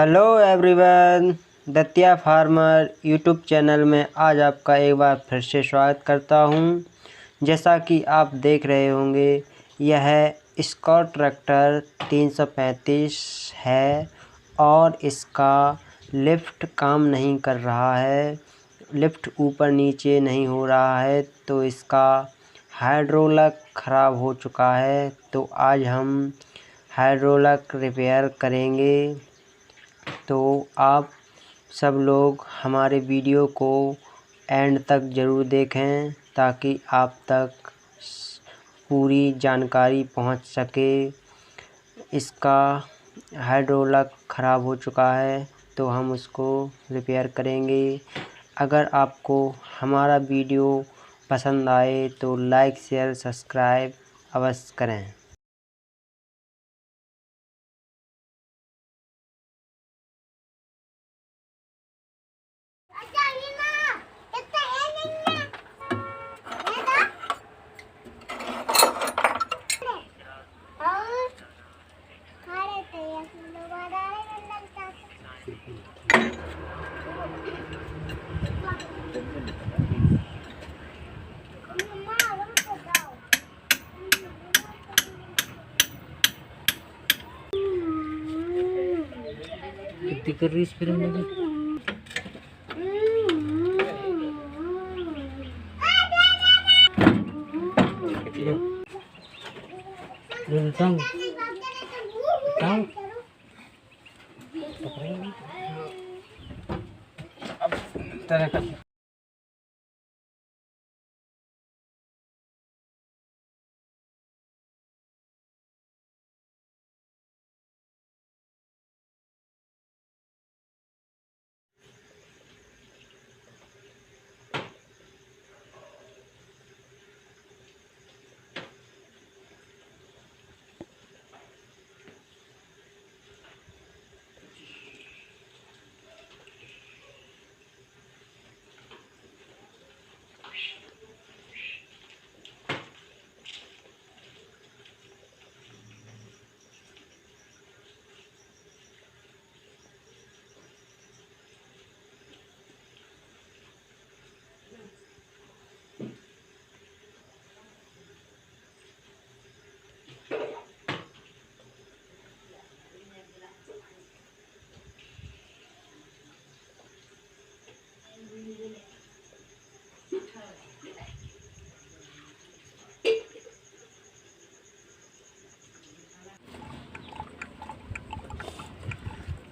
Hello everyone, Datia farmer YouTube channel में आज आपका एक बार फिर से स्वागत करता हूं। जैसा कि आप देख रहे होंगे, यह स्कॉट ट्रैक्टर 335 है और इसका लिफ्ट काम नहीं कर रहा है। लिफ्ट ऊपर नीचे नहीं हो रहा है, तो इसका हाइड्रोलिक ख़राब हो चुका है। तो आज हम हाइड्रोलिक रिपेयर करेंगे। तो आप सब लोग हमारे वीडियो को एंड तक ज़रूर देखें ताकि आप तक पूरी जानकारी पहुंच सके। इसका हाइड्रोलिक ख़राब हो चुका है, तो हम उसको रिपेयर करेंगे। अगर आपको हमारा वीडियो पसंद आए तो लाइक शेयर सब्सक्राइब अवश्य करें। कितनी कर रही इस फिल्म में? तरह का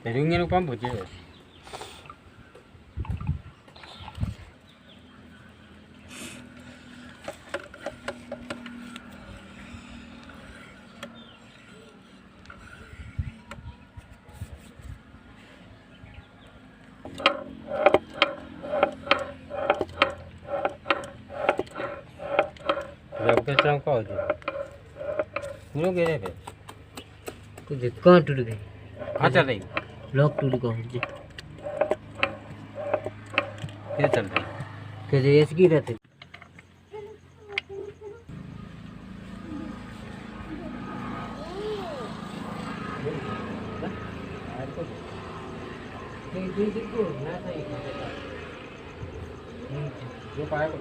대중에는 관 보지. कैसा का हो जी पूरा गिरे पे कुछ कहाँ टूट गई? अच्छा नहीं लॉक टूट गया जी। ये चल रही कैसे ऐसे की रहते? जो पाया को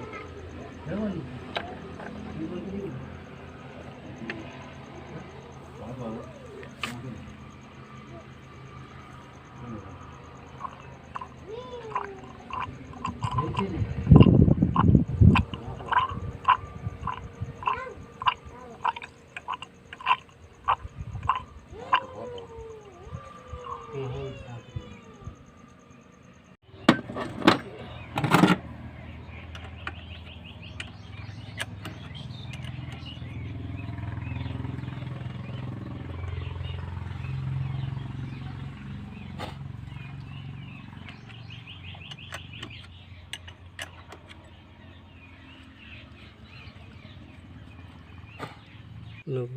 लोग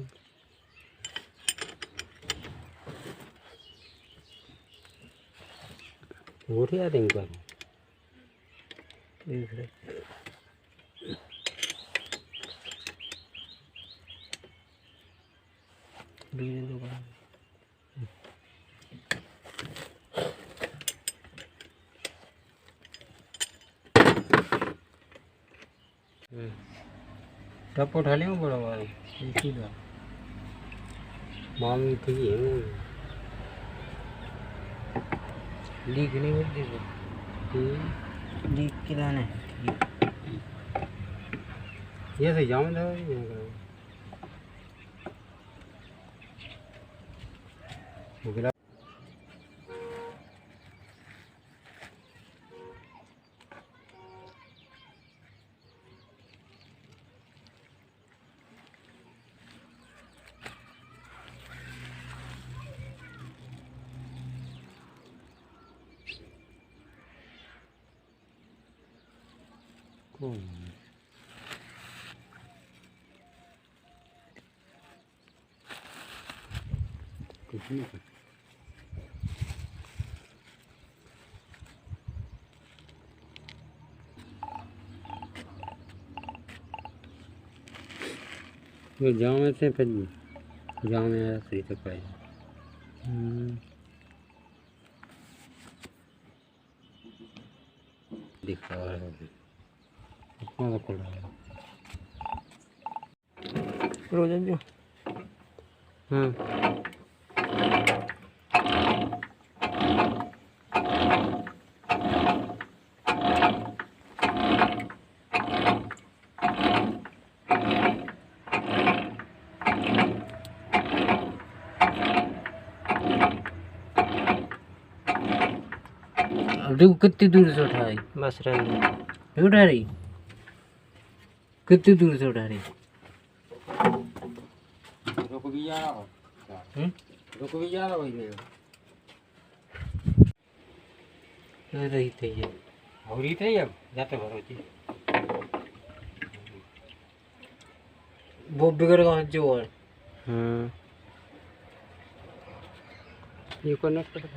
वो रही आ रही है देख रहे टप उठा लिया बड़ा वाला एक ही बार मामी थी है लीक नहीं होती लीक किराने ये सही जाम था वो गिला कुछ नहीं वो जाम से फिर जाम में सही तक पाए दिख रहा है अपना पड़ रहा है रोजन जो अब देखो कितनी दूर से उठा रही बस रहने नहीं उठा रही कितनी दूर से उठा रही रुक भी जा रहा रुक भी जा रहा भाई रही थी ये और ही थे अब जाते भरो जी वो बिगड़ गया जो और ये कनेक्ट कर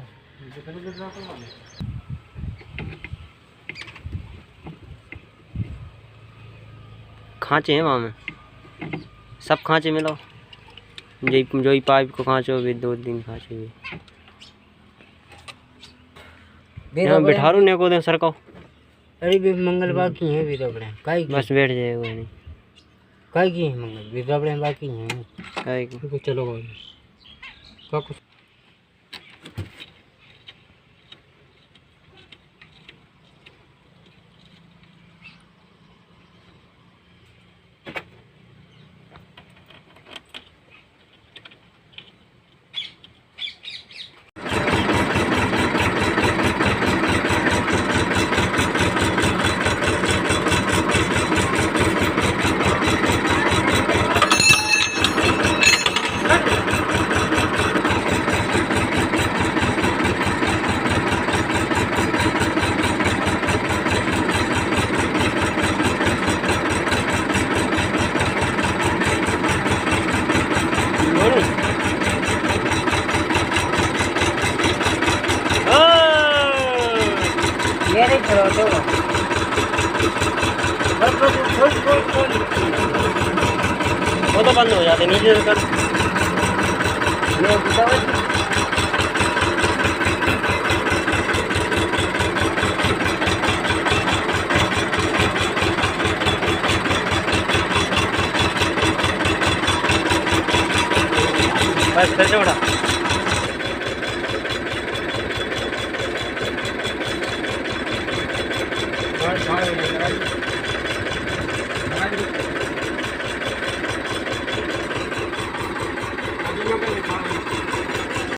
खांचे हैं वहाँ में सब खांचे मिलाओ जो ही पाइप को खांचो भी 2-3 खांचे भी यहाँ बिठारो ने को दे सरकाओ अरे भी मंगलवार की है भी रबड़े काई बस बैठ जाएगा नहीं काई की है मंगल भी रबड़े बाकी हैं काई की चलो का कुछ ये नहीं करो तो वो तो बंद हो जाते नीचे से कर बस फिर से उठा